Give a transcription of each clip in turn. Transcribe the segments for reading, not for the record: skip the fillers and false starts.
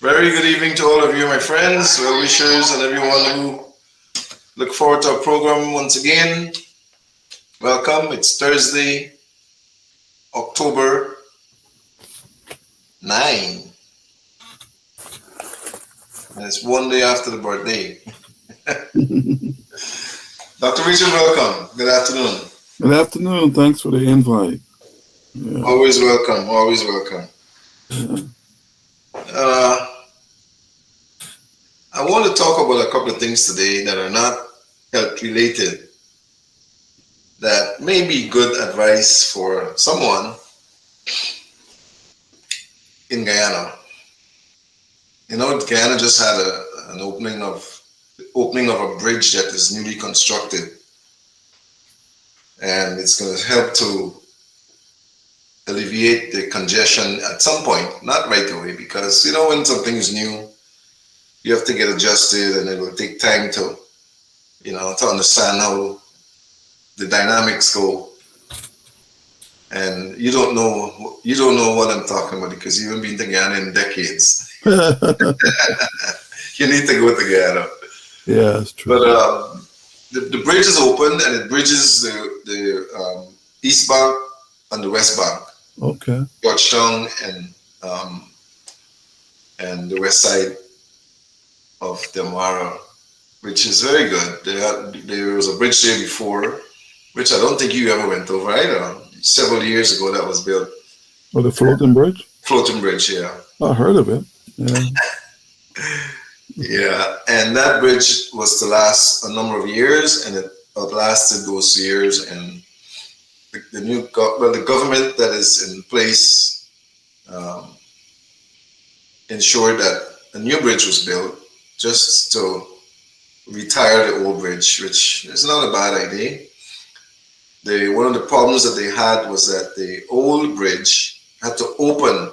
Very good evening to all of you, my friends, well wishers, and everyone who look forward to our program once again. Welcome. It's Thursday, October 9, and it's one day after the birthday. Dr. Richard, welcome. Good afternoon. Good afternoon. Thanks for the invite. Yeah. Always welcome. Always welcome. Uh, I want to talk about a couple of things today that are not health related, that may be good advice for someone in Guyana. You know, Guyana just had an opening of a bridge that is newly constructed, and it's going to help to alleviate the congestion at some point, not right away, because you know when something is new, you have to get adjusted, and it will take time to to understand how the dynamics go. And you don't know what I'm talking about because you haven't been to Guyana in decades. You need to go to Guyana. Yeah, it's true. But the bridge is open and it bridges the east bank and the west bank. Okay. Georgetown and the west side of Demara, which is very good. There was a bridge there before, which I don't think you ever went over either. Several years ago, that was built. Oh, the floating bridge? Floating bridge, yeah. I heard of it. Yeah. Yeah, and that bridge was to last a number of years, and it outlasted those years. And the government that is in place ensured that a new bridge was built just to retire the old bridge, which is not a bad idea. One of the problems that they had was that the old bridge had to open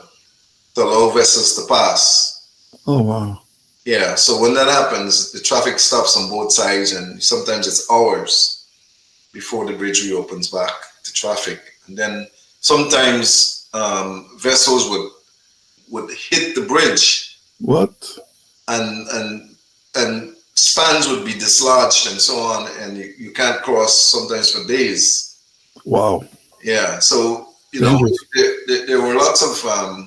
to allow vessels to pass. Oh, wow. Yeah, so when that happens, the traffic stops on both sides, and sometimes it's hours before the bridge reopens back to traffic. And then sometimes vessels would hit the bridge. What? And spans would be dislodged and so on, and you can't cross sometimes for days. Wow. Yeah, so Dangerous. there were lots of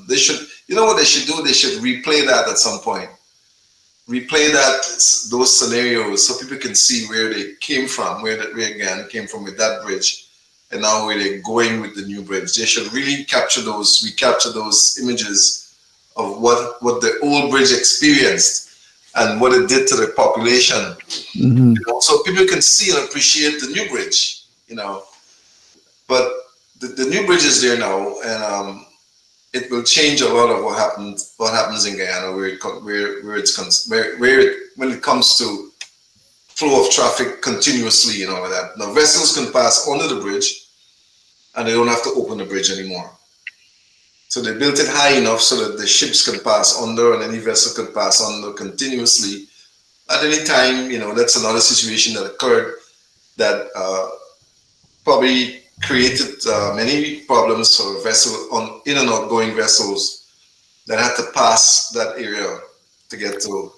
they should, you know what they should do? They should replay that at some point. Replay those scenarios so people can see where they came from, where again came from with that bridge, and now where they're going with the new bridge. They should really recapture those images of what the old bridge experienced and what it did to the population. Mm-hmm. So people can see and appreciate the new bridge, But the new bridge is there now, and it will change a lot of what happens in Guyana, when it comes to flow of traffic continuously and all of that. Now vessels can pass under the bridge, and they don't have to open the bridge anymore. So they built it high enough so that the ships can pass under, and any vessel can pass under continuously at any time. That's another situation that occurred that probably created many problems for in and outgoing vessels that had to pass that area to get to,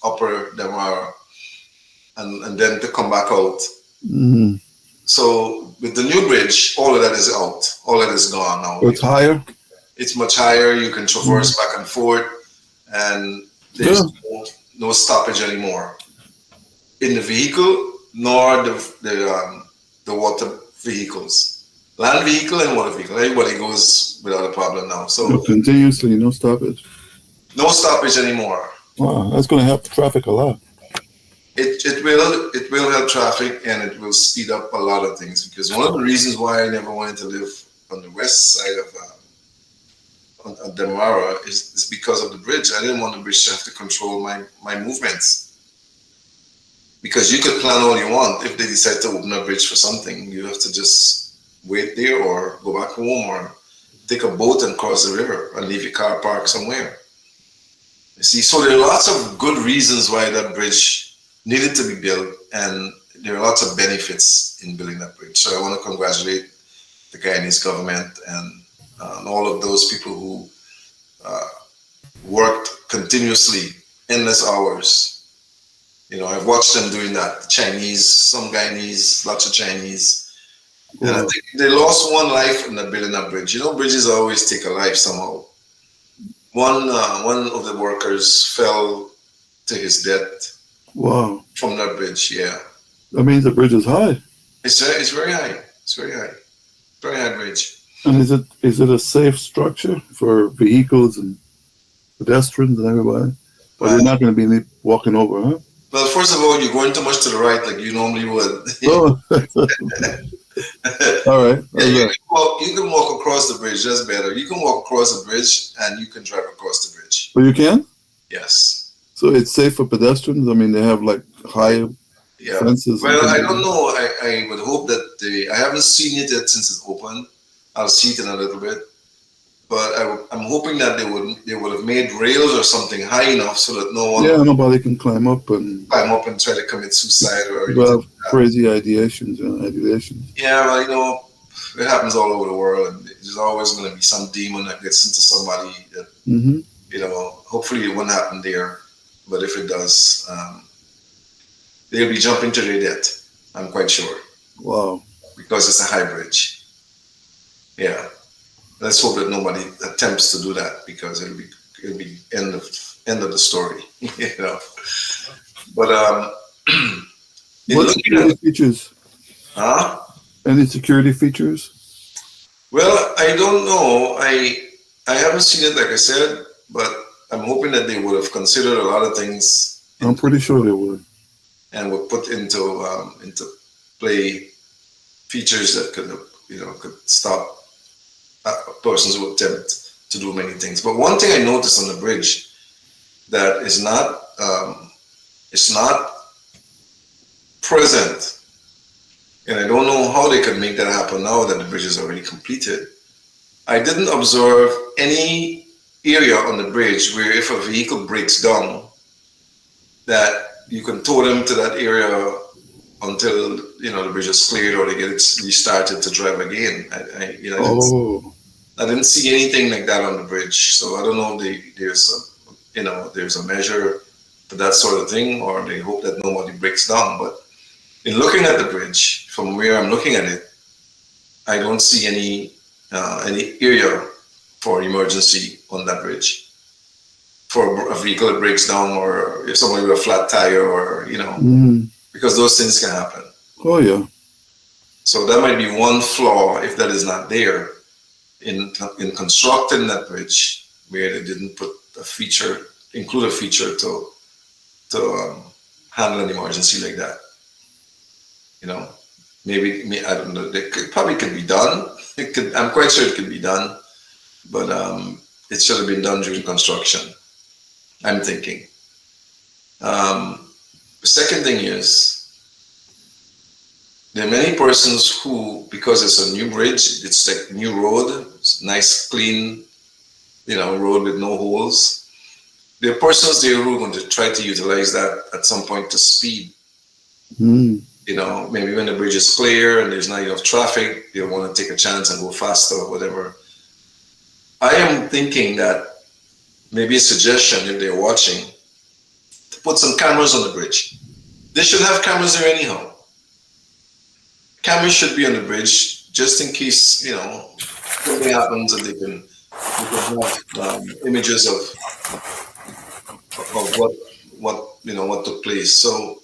upper Demara and then to come back out. Mm-hmm. So with the new bridge, all of that is out. All of that is gone now. It's higher? It's much higher. You can traverse back and forth, and there's no stoppage anymore in the vehicle, nor the water vehicles. Land vehicle and water vehicle. Everybody goes without a problem now. So continuously, no stoppage. No stoppage anymore. Wow, that's going to help the traffic a lot. It will help traffic, and it will speed up a lot of things, because one of the reasons why I never wanted to live on the west side of Demara is because of the bridge. I didn't want the bridge to have to control my movements. Because you could plan all you want. If they decide to open a bridge for something, you have to just wait there or go back home or take a boat and cross the river and leave your car parked somewhere. You see, so there are lots of good reasons why that bridge needed to be built, and there are lots of benefits in building that bridge. So I want to congratulate the Guyanese government and all of those people who worked continuously, endless hours. I've watched them doing that. Chinese, some Guyanese, lots of Chinese. And I Wow. think they lost one life in the building that bridge. Bridges always take a life somehow. One of the workers fell to his death Wow. from that bridge. Yeah, That means the bridge is high. it's very high. It's very high. Very high bridge. And is it a safe structure for vehicles and pedestrians and everybody? Or they're Well, not going to be walking over, huh? well, first of all, you're going too much to the right like you normally would. Oh, all right. Yeah, All right. you can walk across the bridge. That's better. You can walk across the bridge and you can drive across the bridge. But you can? Yes. So it's safe for pedestrians? I mean, they have like high Yeah. fences and Well, things I like don't that. know. I would hope that I haven't seen it yet since it's opened. I'll see it in a little bit. But I'm hoping that they would have made rails or something high enough so that no one Yeah, would nobody can climb up and climb up and try to commit suicide or people anything have like that. crazy ideations and ideations. Yeah, well, it happens all over the world, and there's always going to be some demon that gets into somebody that, Mm-hmm. hopefully it won't happen there. But if it does, they'll be jumping to their death. I'm quite sure Wow. because it's a high bridge. Yeah, let's hope that nobody attempts to do that because it'll be end of the story. you know. But in What looking at security features? huh? Any security features? Well, I don't know. I haven't seen it like I said, but I'm hoping that they would have considered a lot of things I'm pretty sure they would. and would put into play features that could stop persons who attempt to do many things. But one thing I noticed on the bridge that is not it's not present, and I don't know how they could make that happen now that the bridge is already completed. I didn't observe any area on the bridge where if a vehicle breaks down, that you can tow them to that area until the bridge is cleared or they get it restarted to drive again. Oh, I didn't see anything like that on the bridge, so I don't know if there's a measure for that sort of thing, or they hope that nobody breaks down. But in looking at the bridge, from where I'm looking at it, I don't see any area for emergency on that bridge for a vehicle that breaks down, or if somebody with a flat tire, or mm. because those things can happen. Oh yeah. So that might be one flaw if that is not there in constructing that bridge, where they didn't include a feature to handle an emergency like that. Maybe I don't know. Probably could be done. I'm quite sure it could be done, but it should have been done during construction. I'm thinking. The second thing is there are many persons who, because it's a new bridge, it's like new road, it's nice, clean, road with no holes. There are persons there who are going to try to utilize that at some point to speed. Mm. Maybe when the bridge is clear and there's not enough traffic, they'll want to take a chance and go faster or whatever. I am thinking that maybe a suggestion, if they're watching, to put some cameras on the bridge. They should have cameras there anyhow. Cameras should be on the bridge just in case, something happens, and they can have images of what took place. So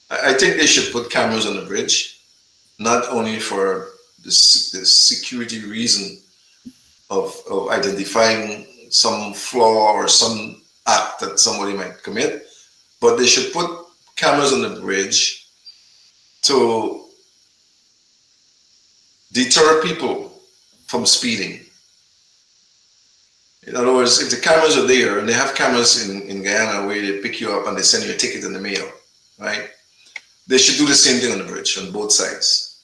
I think they should put cameras on the bridge, not only for the security reason of identifying some flaw or some act that somebody might commit, but they should put cameras on the bridge to deter people from speeding. In other words, if the cameras are there, and they have cameras in Guyana where they pick you up and they send you a ticket in the mail, right? They should do the same thing on the bridge on both sides.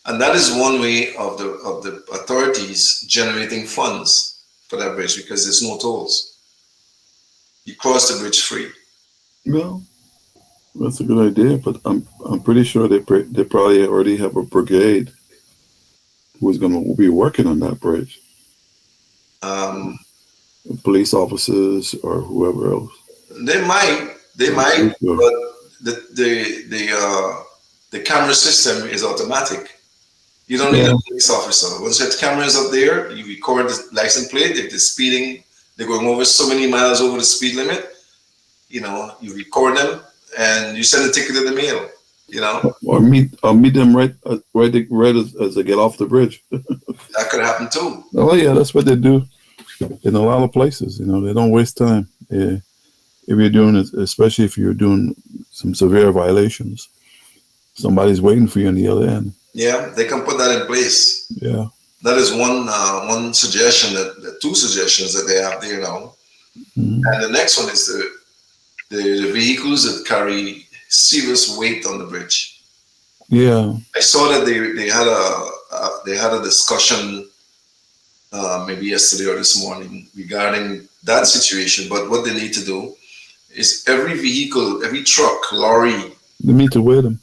And that is one way of the authorities generating funds for that bridge, because there's no tolls. You cross the bridge free. Well, that's a good idea, but I'm pretty sure they probably already have a brigade who's going to be working on that bridge. Um, police officers or whoever else. They I'm might, pretty sure. but the camera system is automatic. You don't need Yeah, a police officer. Once that camera is up there, you record the license plate. If they're speeding, they're going over so many miles over the speed limit. You record them and you send a ticket to the mail. You know, or meet them right as they get off the bridge. that could happen too. Oh yeah, that's what they do in a lot of places. They don't waste time. Yeah. If you're doing it, especially if you're doing some severe violations, somebody's waiting for you on the other end. Yeah, they can put that in place. Yeah. That is one suggestion that two suggestions that they have there now. Mhm. And the next one is the vehicles that carry serious weight on the bridge. Yeah. I saw that they had a discussion maybe yesterday or this morning regarding that situation. But what they need to do is every vehicle, every truck, lorry They need to weigh them.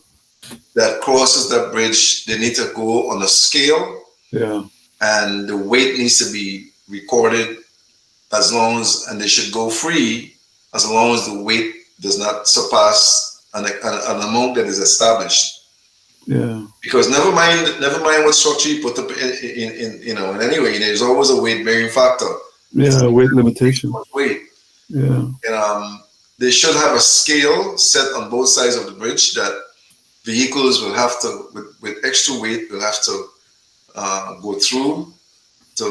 that crosses that bridge, they need to go on a scale, Yeah. and the weight needs to be recorded and they should go free as long as the weight does not surpass an amount that is established. Yeah. Because never mind what structure you put up in any way, there's always a weight bearing factor. It's Yeah. Weight limitation. weight. Yeah. And they should have a scale set on both sides of the bridge that vehicles will have to, with extra weight, will have to go through to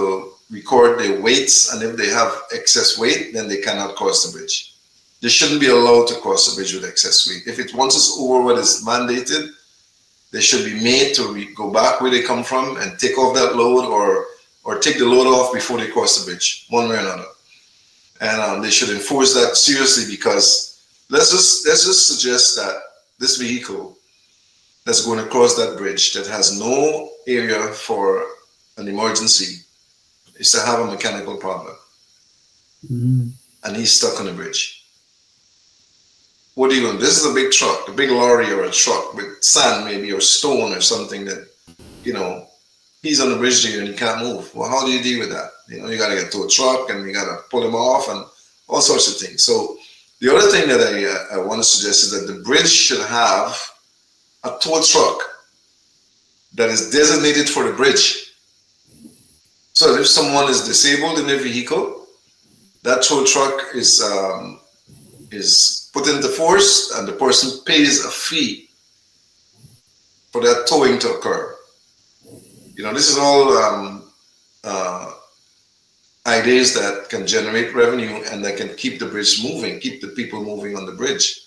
record their weights. And if they have excess weight, then they cannot cross the bridge. They shouldn't be allowed to cross the bridge with excess weight. If it once it's over what is mandated, they should be made to go back where they come from and take off that load, or take the load off before they cross the bridge, one way or another. And they should enforce that seriously, because let's just suggest that this vehicle that's going across that bridge that has no area for an emergency is to have a mechanical problem, Mhm. and he's stuck on the bridge. What are you going to do? This is a big truck, a big lorry or a truck with sand maybe or stone or something that, you know, he's on the bridge there and he can't move. Well, how do you deal with that? You got to get to a truck and you got to pull him off and all sorts of things. So the other thing that I want to suggest is that the bridge should have a tow truck that is designated for the bridge. So if someone is disabled in their vehicle, that tow truck is put into force, and the person pays a fee for that towing to occur. This is all ideas that can generate revenue and that can keep the bridge moving, keep the people moving on the bridge.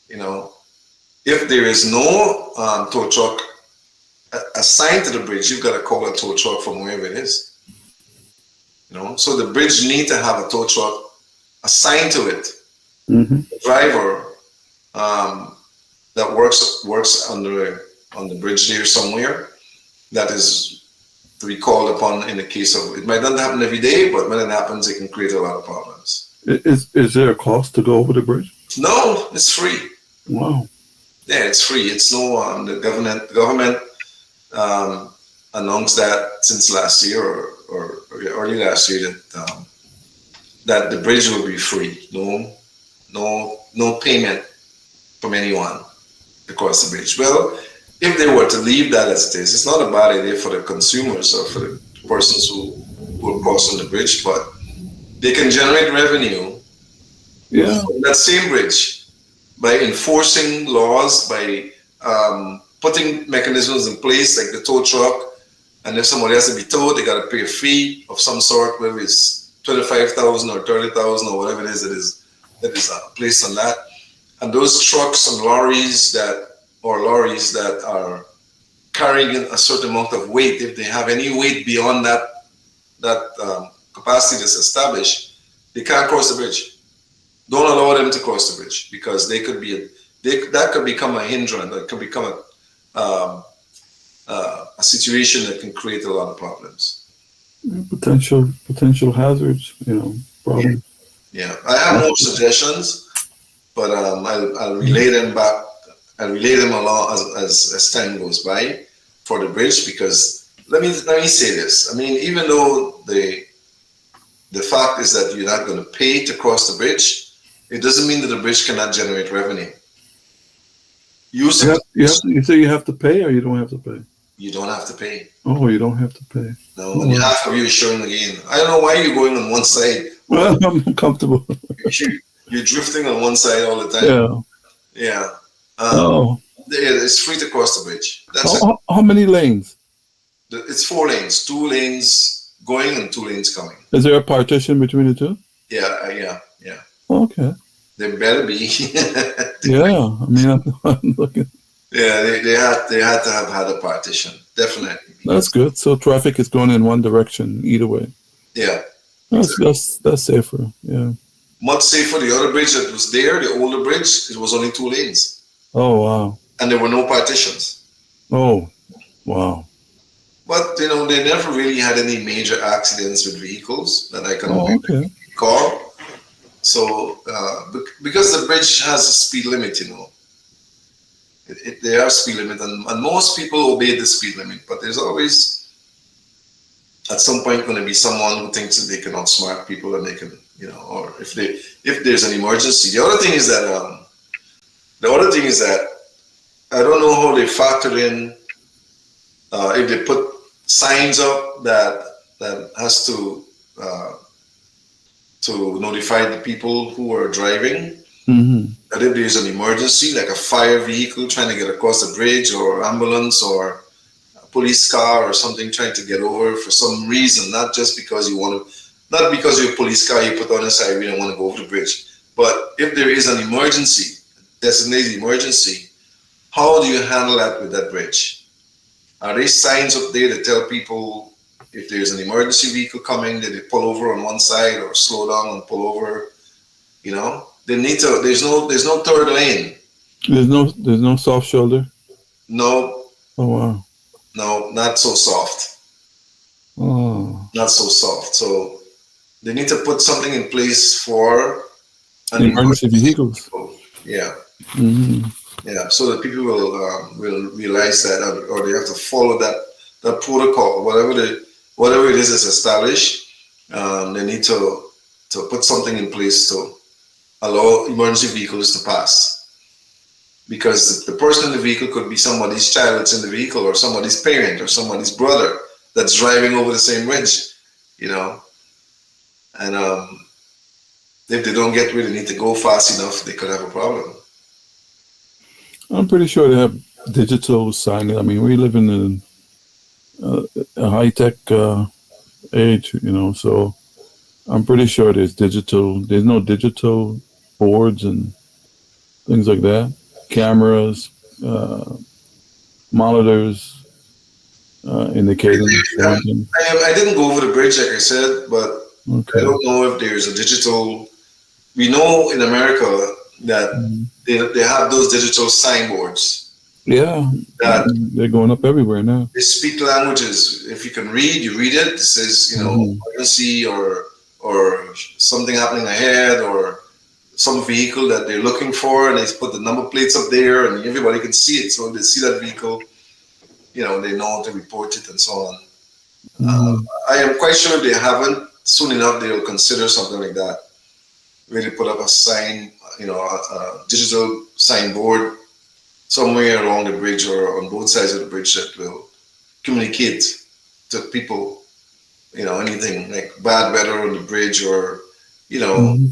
If there is no tow truck assigned to the bridge, you've got to call a tow truck from wherever it is. So the bridge need to have a tow truck assigned to it. Mm-hmm. The driver that works on the bridge there somewhere, that is to be called upon in the case of, it might not happen every day, but when it happens, it can create a lot of problems. Is there a cost to go over the bridge? No, it's free. Wow. Yeah, it's free. It's no the government announced that since last year or early last year that the bridge will be free. No payment from anyone to cross the bridge. Well, if they were to leave that as it is, it's not a bad idea for the consumers or for the persons who are crossing the bridge, but they can generate revenue from that same bridge by enforcing laws, by putting mechanisms in place like the tow truck. And if somebody has to be towed, they got to pay a fee of some sort, whether it's 25,000 or 30,000 or whatever it is that is placed on that. And those trucks and lorries that are carrying a certain amount of weight, if they have any weight beyond that capacity that's established, they can't cross the bridge. Don't allow them to cross the bridge, because that could become a hindrance. That could become a situation that can create a lot of problems. Potential hazards, problems. Yeah. I have no suggestions, but I'll relay them back. I'll relay them along as time goes by for the bridge, because let me say this. I mean, even though the the fact is that you're not going to pay to cross the bridge. It doesn't mean that the bridge cannot generate revenue. Use of the bridge, you say you have to pay or you don't have to pay? you don't have to pay. Oh, you don't have to pay. No, Oh, and wow. half of you is showing again. I don't know why you're going on one side. Well, I'm comfortable. You're drifting on one side all the time. Yeah. Yeah. Oh, It's free to cross the bridge. That's it. how many lanes? It's 4 lanes, 2 lanes going and 2 lanes coming. Is there a partition between the two? Yeah. Okay. There better be. Yeah. I mean, I'm looking. Yeah, they had to have had a partition, definitely. That's good. So traffic is going in one direction either way. Yeah, That's safer. Yeah. much safer. The other bridge that was there, the older bridge, it was only 2 lanes, Oh wow. and there were no partitions. Oh wow. But they never really had any major accidents with vehicles that I can Oh okay. recall. So because the bridge has a speed limit, there are speed limit, and most people obey the speed limit. But there's always, at some point, going to be someone who thinks that they can outsmart people, and they can, or if there's an emergency. The other thing is that I don't know how they factor in if they put signs up that has to notify the people who are driving. Mm-hmm. That if there's an emergency, like a fire vehicle trying to get across the bridge, or ambulance, or a police car, or something trying to get over for some reason, not just because not because you're a police car, you put on the side, we don't want to go over the bridge. But if there is an emergency, designated emergency, how do you handle that with that bridge? Are there signs up there to tell people if there's an emergency vehicle coming, that they pull over on one side or slow down and pull over? They need to. There's no third lane. There's no soft shoulder. No, Oh wow. no, not so soft. Oh. Not so soft. So they need to put something in place for an Emergency vehicles. vehicle. Yeah, Mm-hmm. yeah. So that people will realize that, or they have to follow that protocol. Whatever it is that's established, they need to put something in place to allow emergency vehicles to pass, because the person in the vehicle could be somebody's child that's in the vehicle, or somebody's parent, or somebody's brother that's driving over the same bridge, and if they don't get where they need to go fast enough, they could have a problem. I'm pretty sure they have digital signage. I mean, we live in a high-tech age, so I'm pretty sure there's no digital boards and things like that. Cameras, monitors, indicating. I didn't go over the bridge, like I said, but Okay. I don't know if there's a digital. We know in America that they have those digital signboards Yeah, that they're going up everywhere now. they speak languages. If you can read, you read it. It says, emergency, or something happening ahead, or some vehicle that they're looking for, and they put the number plates up there, and everybody can see it. So when they see that vehicle, they know to report it and so on. I am quite sure if they haven't, soon enough they'll consider something like that, where they put up a sign, a digital signboard somewhere along the bridge or on both sides of the bridge that will communicate to people, anything like bad weather on the bridge, or,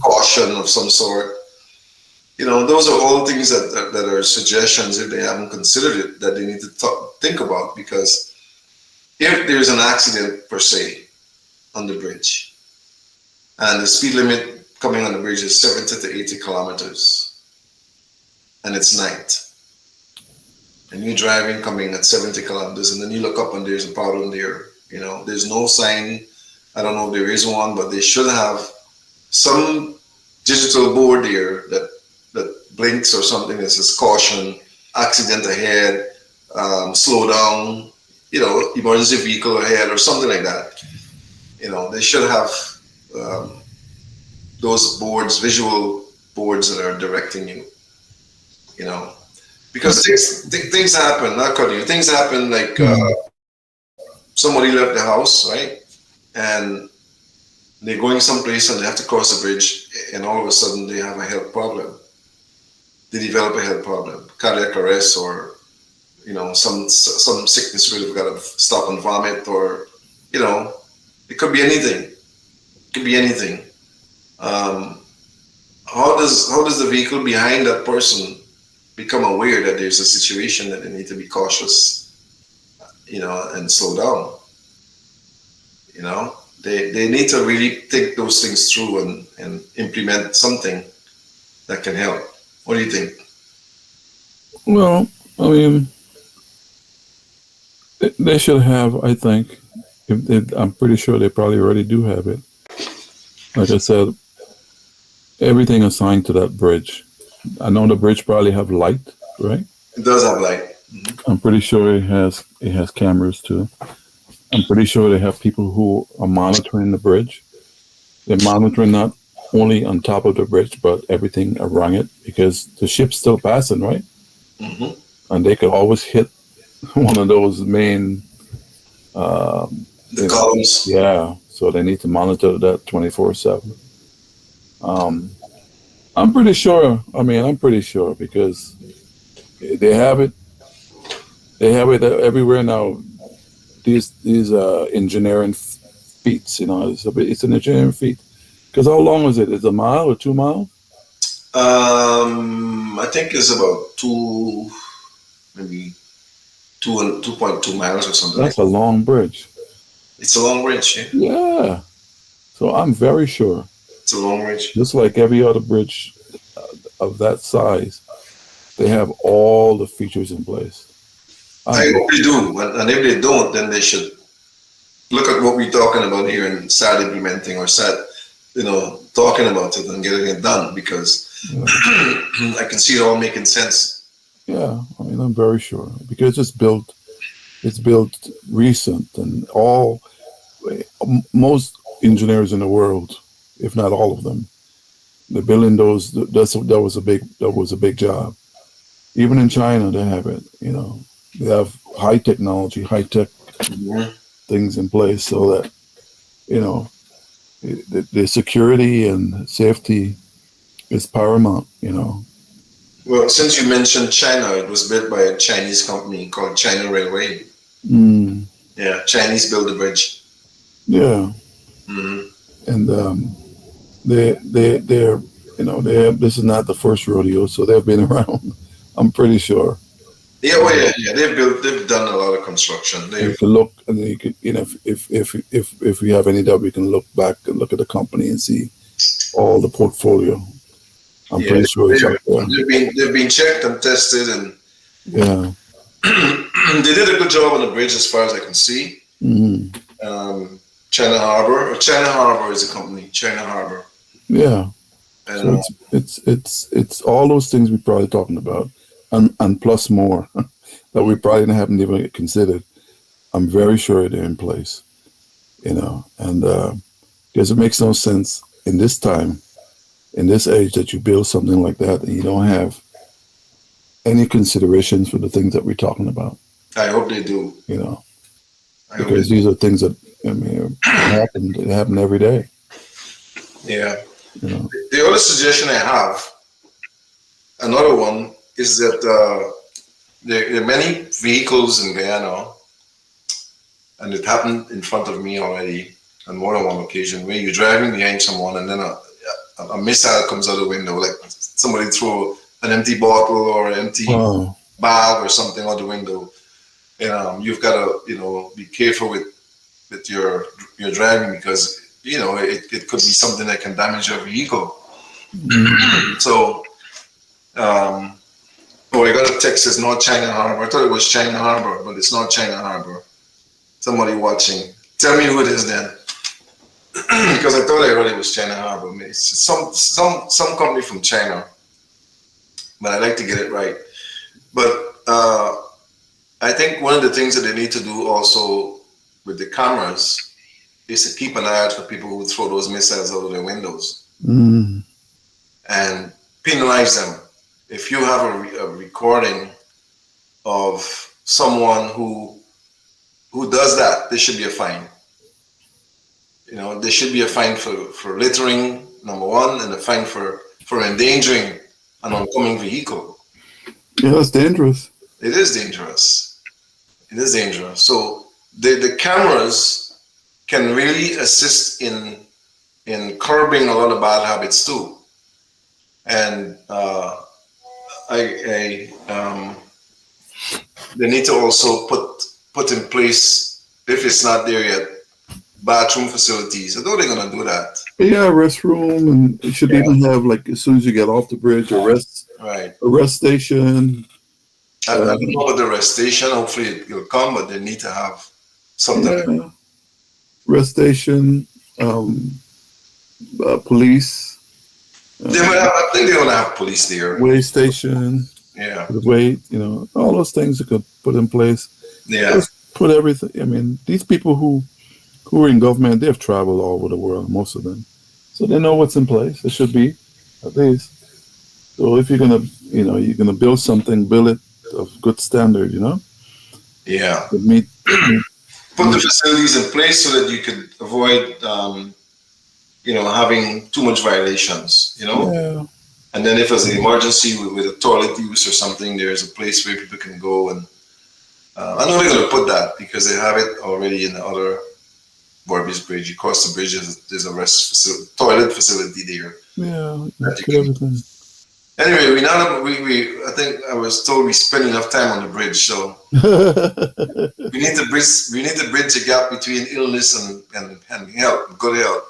caution of some sort. Those are all things that are suggestions, if they haven't considered it, that they need to think about, because if there's an accident per se on the bridge, and the speed limit coming on the bridge is 70 to 80 kilometers, and it's night, and you're driving coming at 70 kilometers, and then you look up and there's a problem there. There's no sign. I don't know if there is one, but they should have some digital board there that blinks or something that says caution, accident ahead, slow down, emergency vehicle ahead, or something like that. They should have those boards, visual boards that are directing you. Because things happen, not cutting you. Things happen, like somebody left the house, right? And They're going someplace and they have to cross a bridge, and all of a sudden they have a health problem. They develop a health problem, cardiac arrest, or some sickness where they've got to stop and vomit, or you know, it could be anything. It could be anything. Um, how does the vehicle behind that person become aware that there's a situation that they need to be cautious, and slow down? They need to really think those things through and implement something that can help. What do you think? Well, I mean, they should have. I think. I'm pretty sure they probably already do have it. Like I said, everything assigned to that bridge. I know the bridge probably have light, right? It does have light. Mhm. I'm pretty sure it has cameras too. I'm pretty sure they have people who are monitoring the bridge. They're monitoring not only on top of the bridge, but everything around it because the ship's still passing, right? Mhm. And they could always hit one of those main, um, The columns. yeah. So they need to monitor that 24/7. Um, I'm pretty sure. I mean, I'm pretty sure because they have it. They have it everywhere now. These engineering feats, it's an engineering feat. Because how long is it? Is it a mile or 2 miles? I think it's about maybe 2.2 miles or something like That's a that. long bridge. It's a long ridge. Yeah, Yeah. So I'm very sure, it's a long ridge. just like every other bridge of that size, they have all the features in place. I'm I very hope they sure. do, and if they don't, then they should look at what we're talking about here and start implementing or start, talking about it and getting it done because Yeah. I can see it all making sense. Yeah. I mean, I'm very sure because it's built recent and most engineers in the world, if not all of them, they're building those. That was a big job. Even in China, they have it. They have high technology, high tech Mhm. things in place so that you know the security and safety is paramount. Well, since you mentioned China, it was built by a Chinese company called China Railway. Mm, Yeah, Chinese built the bridge. yeah, Hmm. and they're they have this is not the first rodeo, so they've been around. I'm pretty sure. Yeah, well, Uh, yeah. They've done a lot of construction. and you They've can look, and you can, if you have any doubt, you can look back and look at the company and see all the portfolio. I'm Yeah, pretty sure it's up there. they've been checked and tested, and Yeah. they did a good job on the bridge as far as I can see. Hmm. China Harbor is a company. China Harbor, Yeah. and So it's all those things we're probably talking about, and plus more that we probably haven't even considered. I'm very sure they're in place. And because it makes no sense in this time, in this age, that you build something like that and you don't have any considerations for the things that we're talking about. I hope they do. You know, I hope they because these are things that I mean, they happen every day. do. Yeah. You know. The other suggestion I have, another one, is that there are many vehicles in Guyana, and it happened in front of me already on more than one occasion, where you're driving behind someone and then a missile comes out the window, like somebody throw an empty bottle or an empty Wow. bag or something out the window. And you've got to, be careful with your driving because it could be something that can damage your vehicle. Mm. So, um, oh, I got a text. It's not China Harbor. I thought it was China Harbor, but it's not China Harbor. Somebody watching. Tell me who it is then, because I thought I heard it was China Harbor. I mean, it's just some company from China, but I like to get it right. But I think one of the things that they need to do also with the cameras is to keep an eye out for people who throw those missiles out of their windows Mm. and penalize them. If you have a recording of someone who does that, there should be a fine. there should be a fine for littering, number one, and a fine for endangering an oncoming vehicle. Yeah, that's dangerous. It is dangerous. It is dangerous. So the cameras can really assist in curbing a lot of bad habits too. And they need to also put in place, if it's not there yet, bathroom facilities. I know they're gonna do that. Yeah, restroom, and it should Yeah. even have, like, as soon as you get off the bridge, Right. a rest station. I don't know about the rest station. Hopefully it'll come, but they need to have something. Yeah, rest station, police, I think they're gonna have police there. way station, Yeah. wait, all those things you could put in place. Yeah. Just put everything. I mean, these people who are in government, they've traveled all over the world, most of them, so they know what's in place. It should be, at least. So if you're gonna build something, build it of good standard. Yeah. To meet. Put the facilities in place so that you could avoid, having too much violations. Yeah. And then if there's an emergency with a toilet use or something, there's a place where people can go. And I know they're going to put that because they have it already in the other Barbies Bridge. You cross the bridge, there's a toilet facility there. Yeah. That you Put can- everything. Anyway, I think I was told we spend enough time on the bridge, so we need to bridge the gap between illness and health, good health.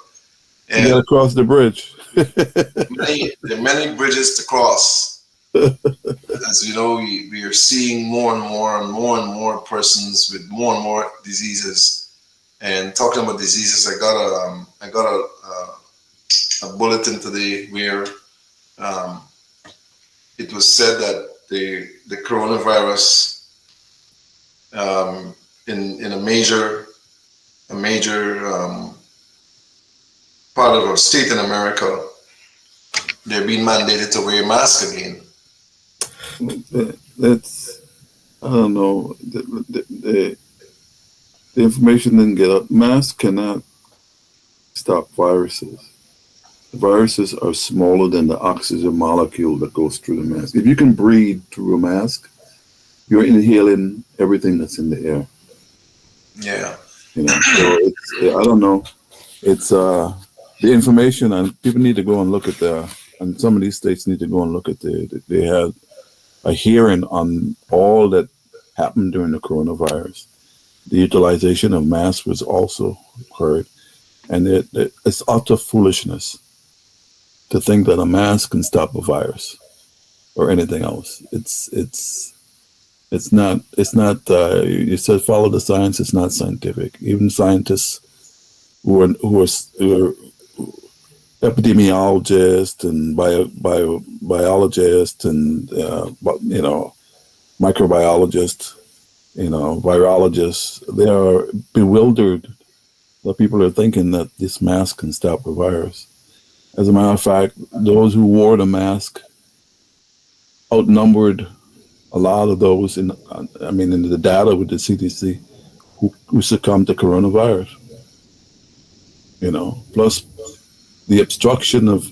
You And gotta cross the bridge. there are many bridges to cross. As you know, we are seeing more and more and more and more persons with more and more diseases. And talking about diseases, I got a bulletin today where it was said that the coronavirus in a major part of our state in America, they're being mandated to wear masks again. That's, I don't know. The information didn't get up. Masks cannot stop viruses. The viruses are smaller than the oxygen molecule that goes through the mask. If you can breathe through a mask, you're inhaling everything that's in the air. Yeah. So I don't know. It's the information, and people need to go and look at and some of these states need to go and look at they had a hearing on all that happened during the coronavirus. The utilization of masks was also heard, and it's utter foolishness to think that a mask can stop a virus or anything else. It's not. You said follow the science. It's not scientific. Even scientists who are epidemiologists and biologists and microbiologists, virologists, they are bewildered that people are thinking that this mask can stop a virus. As a matter of fact, those who wore the mask outnumbered a lot of those in the data with the CDC who succumbed to coronavirus. Plus the obstruction of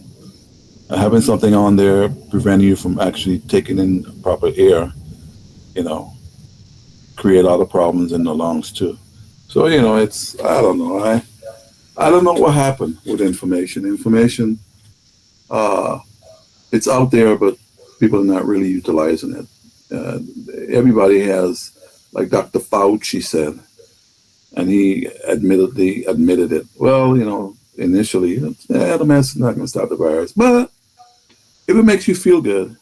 having something on there preventing you from actually taking in proper air, create other problems in the lungs too. So, it's, I don't know. I don't know what happened with information. Information, it's out there, but people are not really utilizing it. Everybody has, like Dr. Fauci said, and he admitted it. Well, initially, the mask is not going to stop the virus, but if it makes you feel good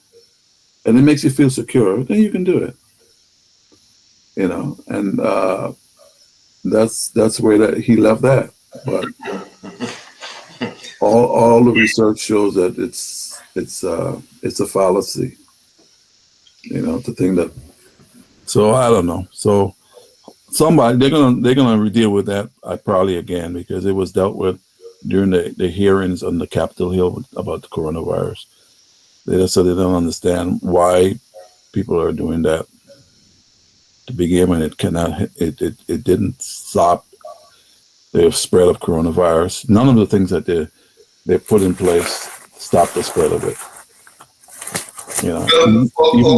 and it makes you feel secure, then you can do it. And that's where he left that. But all the research shows that it's a fallacy. To think that. So I don't know. So somebody they're gonna deal with that probably again, because it was dealt with during the hearings on the Capitol Hill about the coronavirus. They just said they don't understand why people are doing that. To begin with, it didn't stop the spread of coronavirus. None of the things that they put in place stop the spread of it. You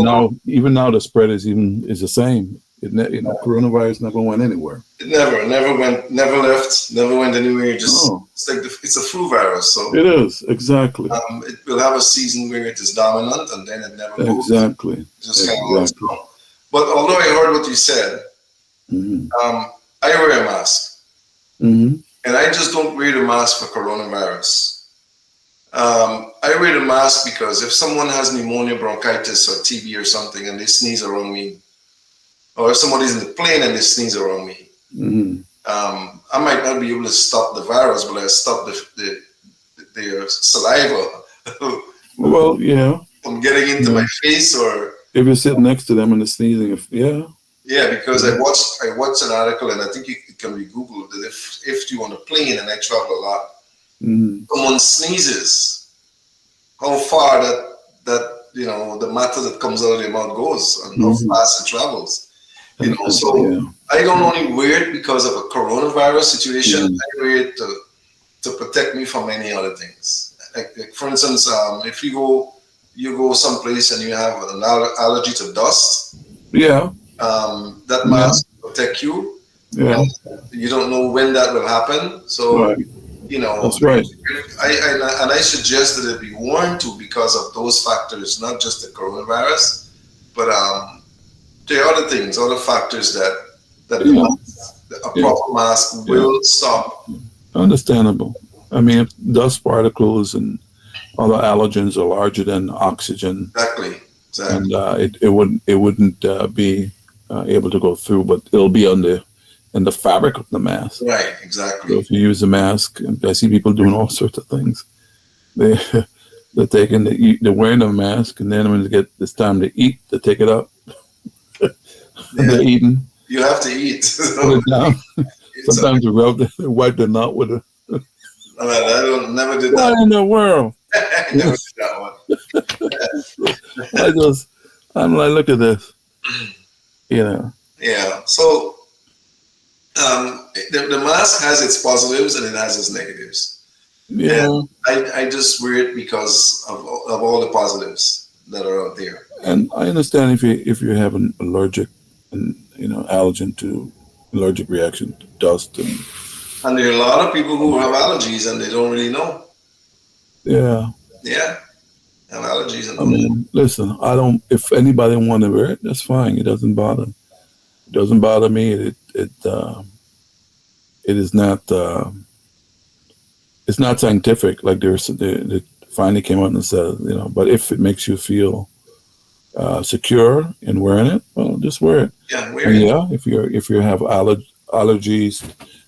know, even now the spread is the same. Coronavirus never went anywhere. It never went, never left, never went anywhere. It's like it's a flu virus, so it is exactly. It will have a season where it is dominant, and then it never goes. Exactly. Just kind of but although I heard what you said, I wear a mask, and I just don't wear the mask for coronavirus. I wear the mask because if someone has pneumonia, bronchitis, or TB or something, and they sneeze around me, or if somebody's in the plane and they sneeze around me, I might not be able to stop the virus, but I stop the saliva well, yeah, from getting into my face, or if you sit next to them and they're sneezing, because I watched an article, and I think it can be Googled, that if you're on a plane, and I travel a lot, someone sneezes, how far that the matter that comes out of their mouth goes, and how fast it travels. I don't only wear it because of a coronavirus situation. I wear it to protect me from many other things. Like for instance, if you go someplace and you have an allergy to dust, that mask will protect you. Yeah. You don't know when that will happen, so that's right. I suggest that it be worn to because of those factors, not just the coronavirus, but there are other factors that a proper mask will stop. Understandable. I mean, if dust particles and other allergens are larger than oxygen. Exactly. And it wouldn't be able to go through, but it'll be in the fabric of the mask. Right. Exactly. So if you use a mask, I see people doing all sorts of things. They're wearing a mask, and then when it's time to eat, they take it up. They're eating. You have to eat. Put it down. Sometimes they wipe the knot with it. I never did that. What in the world? I never did that one. I'm like, look at this. Yeah. So the mask has its positives and it has its negatives. Yeah. And I just wear it because of all the positives that are out there. And I understand if you have an allergic and allergic reaction to dust and there are a lot of people who have allergies and they don't really know. Yeah. Have allergies. And I mean, listen, if anybody want to wear it, that's fine. It doesn't bother me. It is not. It's not scientific. Like they finally came out and said, but if it makes you feel secure in wearing it, well, just wear it. Yeah, wear it. Yeah, if you have allergies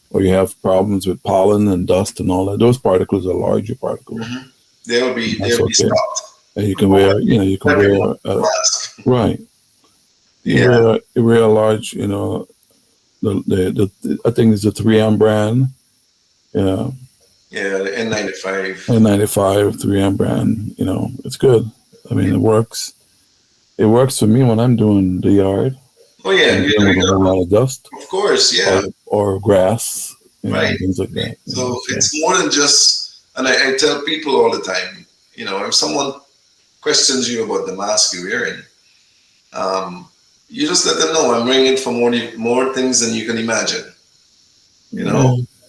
or you have problems with pollen and dust and all that, those particles are larger particles. They'll be stopped. And you can wear, right. You wear a large, the I think it's a 3M brand. Yeah. Yeah, the N95. N95, 3M brand. It's good. I mean, it works. It works for me when I'm doing the yard. Oh yeah, with a whole lot of dust. Of course, yeah. Or grass, right? Things like that. So it's more than just. And I tell people all the time, if someone questions you about the mask you're wearing, you just let them know I'm wearing it for more things than you can imagine.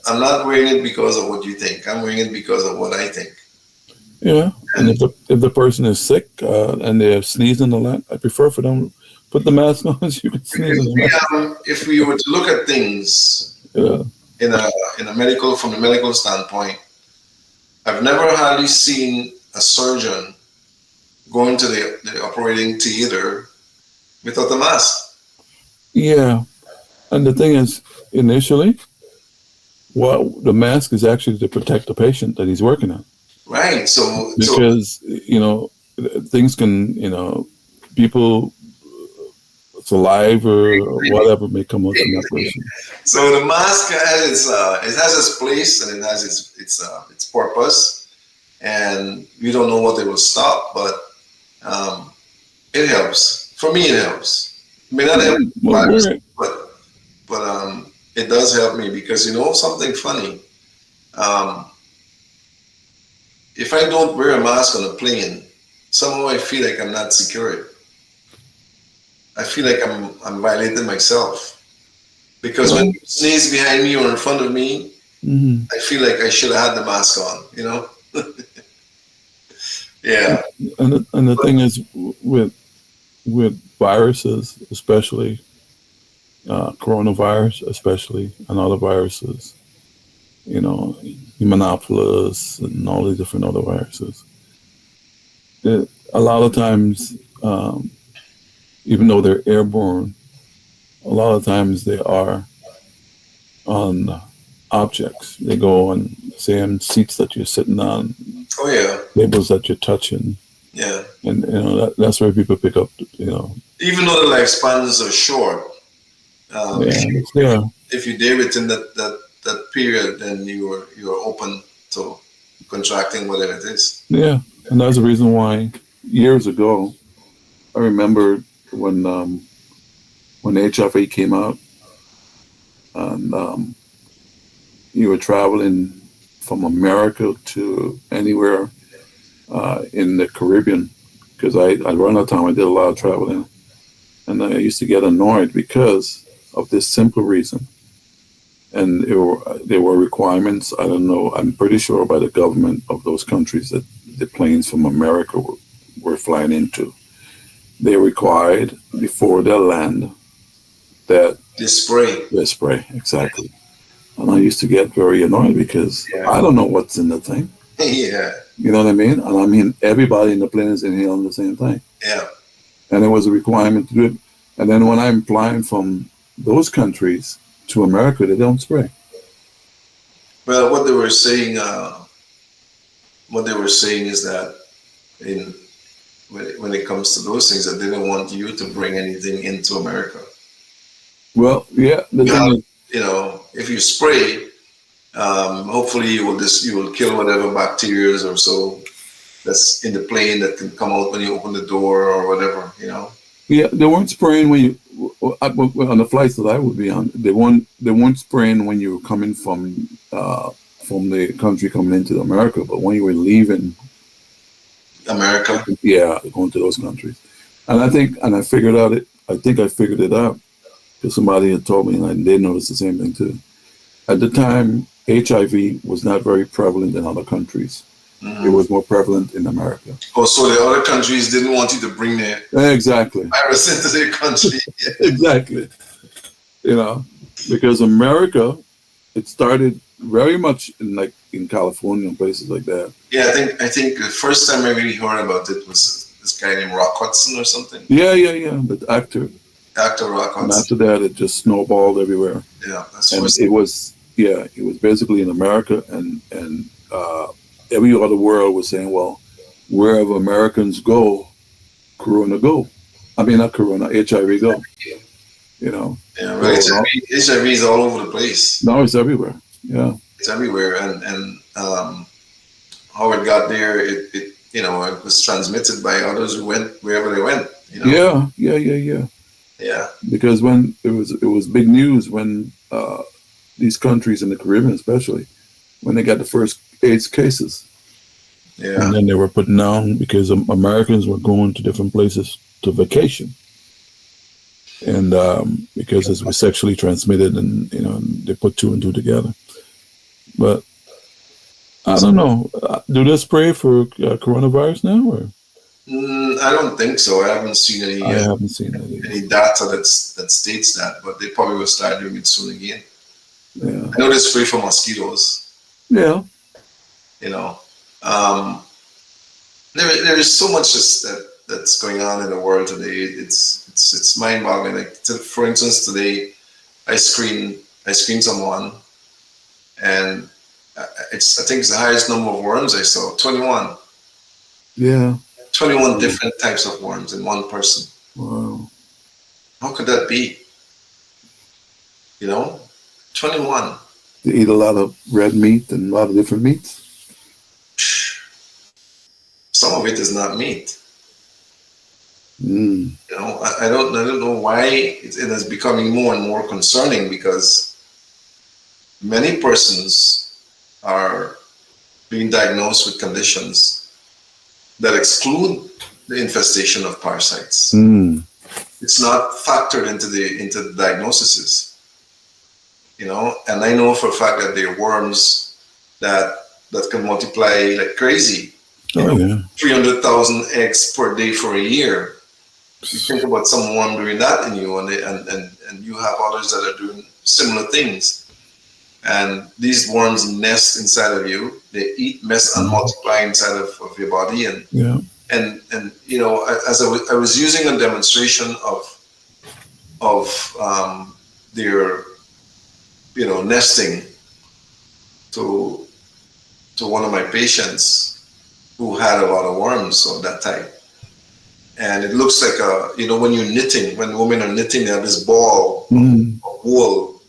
I'm not wearing it because of what you think. I'm wearing it because of what I think. Yeah, and if the person is sick and they're sneezing a lot, I prefer for them put the mask on so you can sneeze. If we were to look at things in a from the medical standpoint, I've never hardly seen a surgeon go into the operating theater without the mask. Yeah, and the thing is, initially, the mask is actually to protect the patient that he's working on. Right. So because things can people saliva or whatever may come out from that person. So the mask has its place and it has its purpose, and we don't know what it will stop, but it helps. For me, it helps. It may not help, but It does help me because something funny. Um, if I don't wear a mask on a plane, somehow I feel like I'm not secure. I feel like I'm violating myself because when Well, you sneeze behind me or in front of me, mhm. I feel like I should have had the mask on. Yeah. And the thing is, with viruses, especially coronavirus, especially and other viruses, Haemophilus and all these different other viruses. A lot of times, even though they're airborne, a lot of times they are on objects. They go on, say, on seats that you're sitting on, Oh yeah. tables that you're touching, Yeah. and that's where people pick up. Even though the lifespans are short, Yeah, if yeah, if you dare within that period, then you're open to contracting whatever it is. yeah, and that's the reason why years ago I remember when HIV came out, and you were traveling from America to anywhere in the Caribbean, because I run out of time. I did a lot of traveling, and I used to get annoyed because of this simple reason. And there were requirements. I don't know. I'm pretty sure by the government of those countries that the planes from America were flying into. They required before they land that The spray. they spray exactly. And I used to get very annoyed because Yeah. I don't know what's in the thing. Yeah. You know what I mean? And I mean, everybody in the plane is inhaling the same thing. Yeah. And there was a requirement to do it. And then when I'm flying from those countries to America, they don't spray. Well, what they were saying is that in when it comes to those things, that they don't want you to bring anything into America. Well, yeah, the You thing have, is, if you spray, hopefully you will kill whatever bacteria or so that's in the plane that can come out when you open the door or whatever. yeah, they weren't spraying when you on the flights that I would be on. They weren't spraying when you were coming from the country coming into America, but when you were leaving, America. yeah, going to those countries. And I figured out it. I think I figured it out because somebody had told me, and they noticed the same thing too. At the time, HIV was not very prevalent in other countries. It Mm-hmm. was more prevalent in America. Oh, so the other countries didn't want you to bring the Exactly. virus into their country. Exactly. Because America, it started very much in California and places like that. Yeah, I think the first time I really heard about it was this guy named Rock Hudson or something. Yeah, yeah, yeah. The actor. Actor Rock And Hudson. after that, it just snowballed everywhere. Yeah, that's And first. it was basically in America, and every other world was saying, well, wherever Americans go, Corona go. I mean, not Corona, HIV go. You know. Yeah, So but HIV is all over the place. now it's everywhere. Yeah. It's everywhere, and how it got there, it was transmitted by others who went wherever they went. Yeah, yeah, yeah, yeah. Yeah. Because when it was big news when these countries in the Caribbean, especially, when they got the first AIDS cases, Yeah. and then they were put down because Americans were going to different places to vacation, and because it was sexually transmitted, and they put two and two together. But I don't know. Do they spray for coronavirus now, or I don't think so. I haven't seen I haven't seen it either. any data that states that, but they probably will start doing it soon again. Yeah, I know they spray for mosquitoes. yeah, You know, um, there is so much that's going on in the world today. It's mind-boggling. Like for instance, today I screened someone, and I think it's the highest number of worms I saw. 21. yeah. 21 different types of worms in one person. Wow. How could that be? 21. They eat a lot of red meat and a lot of different meats. Some of it is not meat. Mm. I don't know why it is becoming more and more concerning because many persons are being diagnosed with conditions that exclude the infestation of parasites. Mm. It's not factored into the diagnoses, And I know for a fact that there are worms that can multiply like crazy. Oh yeah. 300,000 eggs per day for a year. You think about someone doing that in you, and you have others that are doing similar things. And these worms nest inside of you. They eat, mess, and multiply inside of your body. Yeah. And as I was using a demonstration of their nesting to one of my patients who had a lot of worms of that type. And it looks like when you're knitting, when women are knitting, they have this ball of wool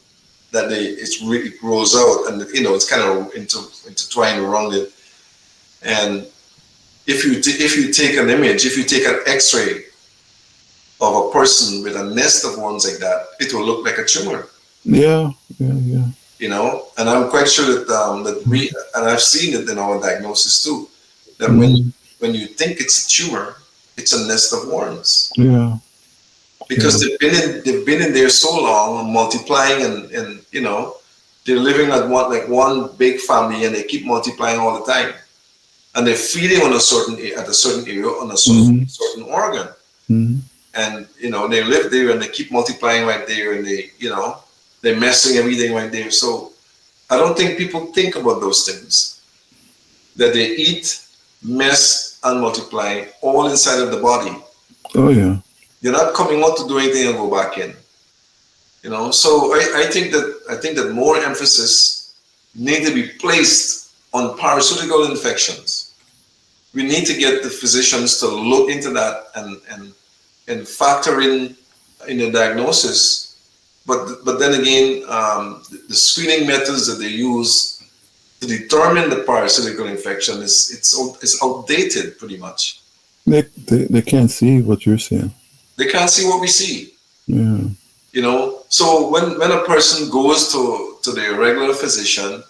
that it grows out, and it's kind of intertwined around it. And if you take an image, if you take an X-ray of a person with a nest of worms like that, it will look like a tumor. Yeah. Yeah. And I'm quite sure that we, and I've seen it in our diagnosis too, that when you think it's a tumor, it's a nest of worms. Yeah. Because they've been in there so long, multiplying, and they're living at one big family, and they keep multiplying all the time, and they're feeding on a certain area on a certain organ, and they live there and they keep multiplying right there, and they're messing everything right there. So I don't think people think about those things, that they eat, mess, and multiply all inside of the body. Oh yeah. They're not coming out to do anything and go back in. So I think that more emphasis need to be placed on parasitical infections. We need to get the physicians to look into that and factor in the diagnosis. But then again, the screening methods that they use to determine the parasitical infection is outdated pretty much. They can't see what you're seeing. They can't see what we see. Yeah. So when a person goes to their regular physician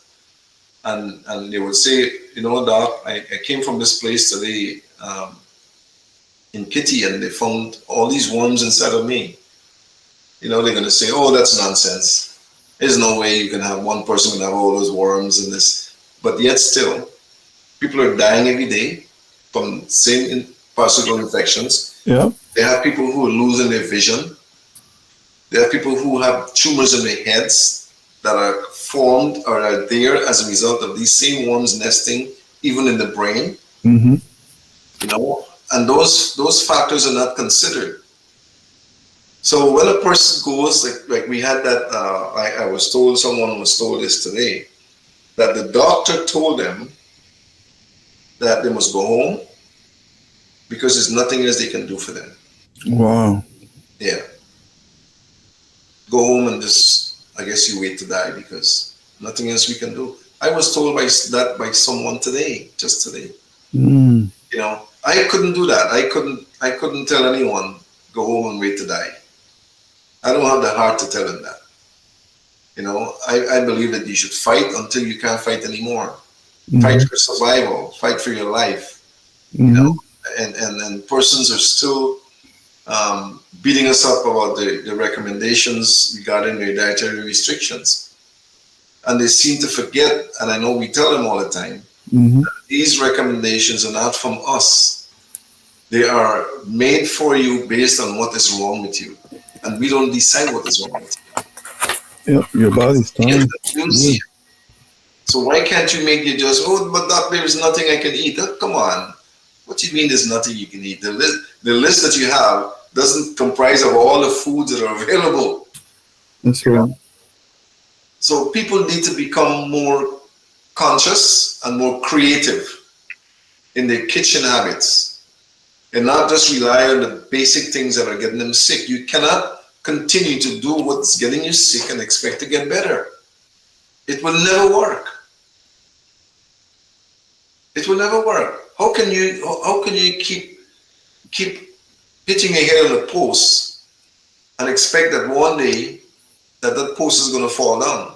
and they would say, doc, I came from this place today in Kitty, and they found all these worms inside of me. They're going to say, oh, that's nonsense. There's no way you can have one person and have all those worms and this. But yet still, people are dying every day from same parasitical infections. Yeah. They have people who are losing their vision. There are people who have tumors in their heads that are formed or are there as a result of these same worms nesting, even in the brain. And those factors are not considered. So when a person goes, like we had that, someone was told this today, that the doctor told them that they must go home because there's nothing else they can do for them. Wow. Yeah. Go home and just, I guess you wait to die because nothing else we can do. I was told by someone today, just today. I couldn't do that. I couldn't tell anyone, go home and wait to die. I don't have the heart to tell them that. I believe that you should fight until you can't fight anymore. Fight for survival, fight for your life. And persons are still beating us up about the recommendations regarding their dietary restrictions. And they seem to forget, and I know we tell them all the time, that these recommendations are not from us. They are made for you based on what is wrong with you. And we don't decide what is wrong with you. Yep, your body's telling you. So why can't you make your judgment? Oh, but doc, there is nothing I can eat. Oh, come on. What do you mean there's nothing you can eat? The list that you have doesn't comprise of all the foods that are available. That's right. So people need to become more conscious and more creative in their kitchen habits and not just rely on the basic things that are getting them sick. You cannot continue to do what's getting you sick and expect to get better. It will never work. It will never work. How can you keep hitting your head on the post and expect that one day that post is going to fall down?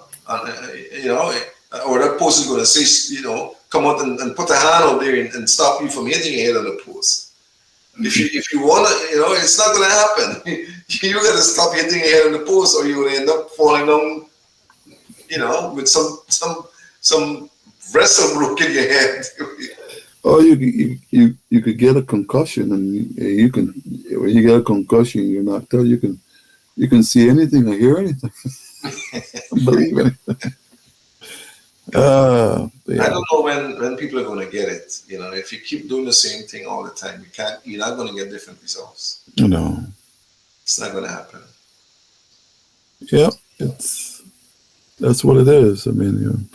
you know, or that post is going to say, come out and put a hand out there and stop you from hitting your head on the post. If you want to, it's not going to happen. You got to stop hitting your head on the post, or you will end up falling down, with some vessel broke in your head. Oh, you could get a concussion, and you can when you get a concussion, you're knocked out. You can see anything or hear anything, believe anything. Yeah. I don't know when people are going to get it. If you keep doing the same thing all the time, you're not going to get different results. No. It's not going to happen. Yeah, that's what it is. I mean,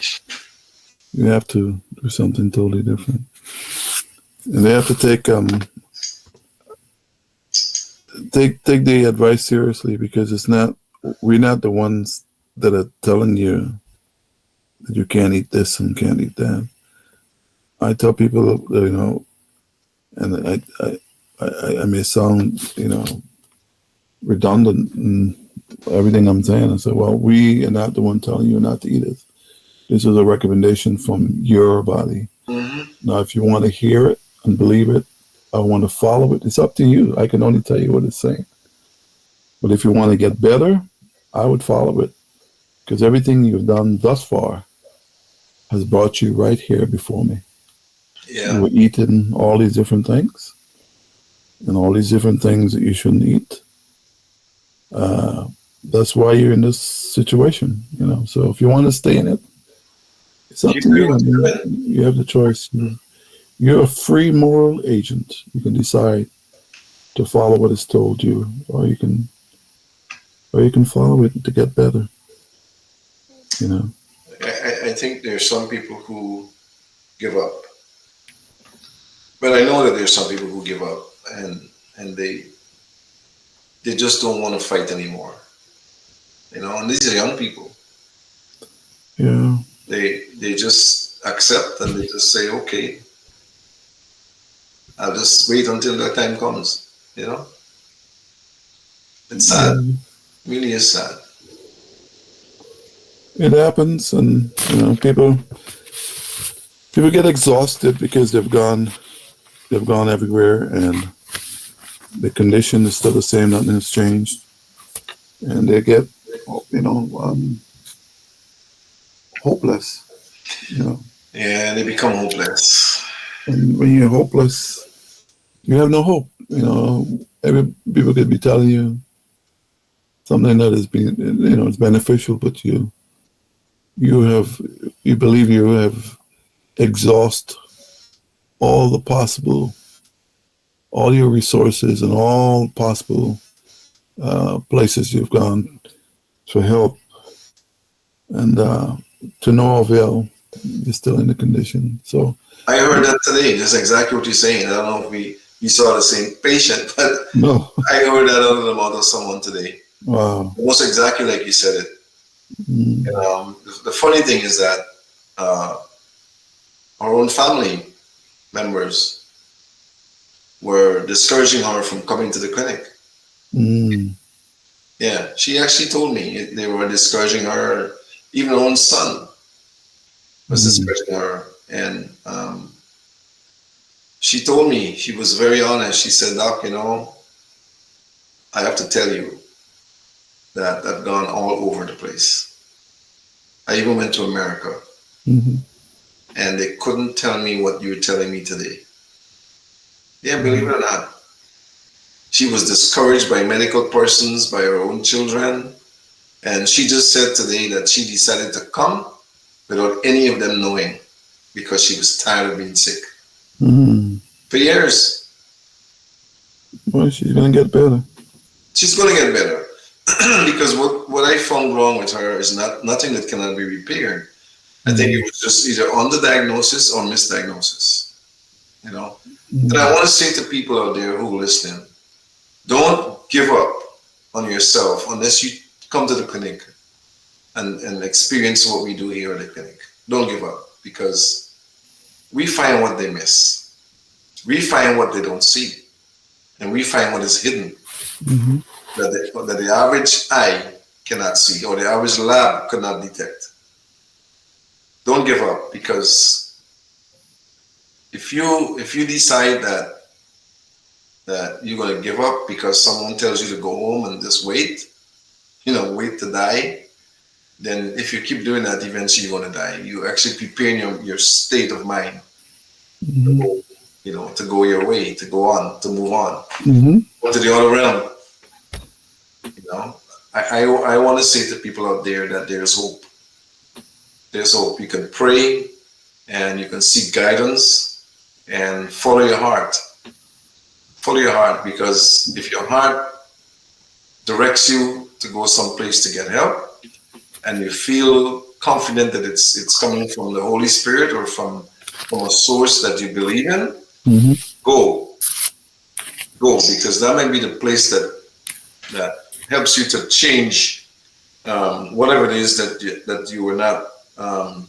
you have to do something totally different, and they have to take the advice seriously, because we're not the ones that are telling you that you can't eat this and can't eat that. I tell people, and I may sound, redundant in everything I'm saying. I say, well, we are not the one telling you not to eat it. This is a recommendation from your body. Mm-hmm. Now, if you want to hear it and believe it, I want to follow it. It's up to you. I can only tell you what it's saying. But if you want to get better, I would follow it, because everything you've done thus far has brought you right here before me. Yeah. You were eating all these different things, and all these different things that you shouldn't eat. That's why you're in this situation, So if you want to stay in it, it's up to you. I mean, you have the choice. You're a free moral agent. You can decide to follow what is told you, or you can follow it to get better. I think there's some people who give up, but I know that there's some people who give up, and they just don't want to fight anymore. And these are young people. Yeah. They just accept, and they just say, okay, I'll just wait until that time comes. It's sad. Yeah. It really is sad. It happens, and people get exhausted because they've gone everywhere, and the condition is still the same. Nothing has changed, and they get hopeless. Yeah, they become hopeless. And when you're hopeless, you have no hope. People could be telling you something that is it's beneficial, but you believe you have exhausted all your resources and all possible places you've gone for help, and to no avail. You're still in the condition. So I heard that today. That's exactly what you're saying. I don't know if we saw the same patient, but no. I heard that out of the mouth of someone today. Wow. Almost exactly like you said it. The funny thing is that our own family members were discouraging her from coming to the clinic. Yeah, she actually told me they were discouraging her. Even her own son was discouraging her, and she told me, she was very honest. She said, Doc, I have to tell you that I've gone all over the place. I even went to America, and they couldn't tell me what you're telling me today. Yeah, believe it or not. She was discouraged by medical persons, by her own children, and she just said today that she decided to come without any of them knowing, because she was tired of being sick. For years. Well, she's going to get better. She's going to get better. Because what I found wrong with her is nothing that cannot be repaired. I think it was just either underdiagnosis or misdiagnosis. And I want to say to people out there who listen, don't give up on yourself unless you come to the clinic and experience what we do here at the clinic. Don't give up, because we find what they miss. We find what they don't see. And we find what is hidden that the average eye cannot see, or the average lab cannot detect. don't give up, because if you decide that you're gonna give up because someone tells you to go home and just wait, wait to die, then if you keep doing that, eventually you're gonna die. You actually preparing your state of mind to Hmm. go, to go your way, to go on, to move on, Hmm. go to the other realm. You know, I want to say to people out there that there's hope. There's hope. You can pray and you can seek guidance and follow your heart. Follow your heart, because if your heart directs you to go someplace to get help, and you feel confident that it's coming from the Holy Spirit or from a source that you believe in, Hmm. go, go, because that might be the place that helps you to change whatever it is that you were not um,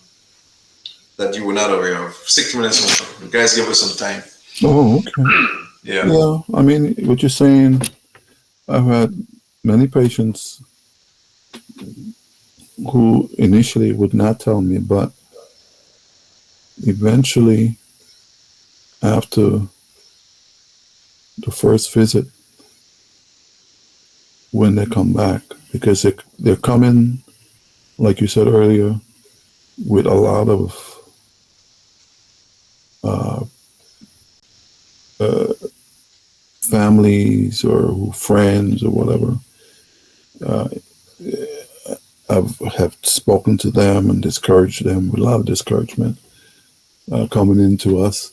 aware of. 6 minutes more. You guys give us some time. Oh, okay. Yeah. Yeah, I mean, what you're saying, I've had many patients who initially would not tell me, but eventually, after the first visit, when they come back, because they're coming, like you said earlier, with a lot of uh, uh, families or friends or whatever. Uh, have spoken to them and discouraged them with a lot of discouragement coming into us,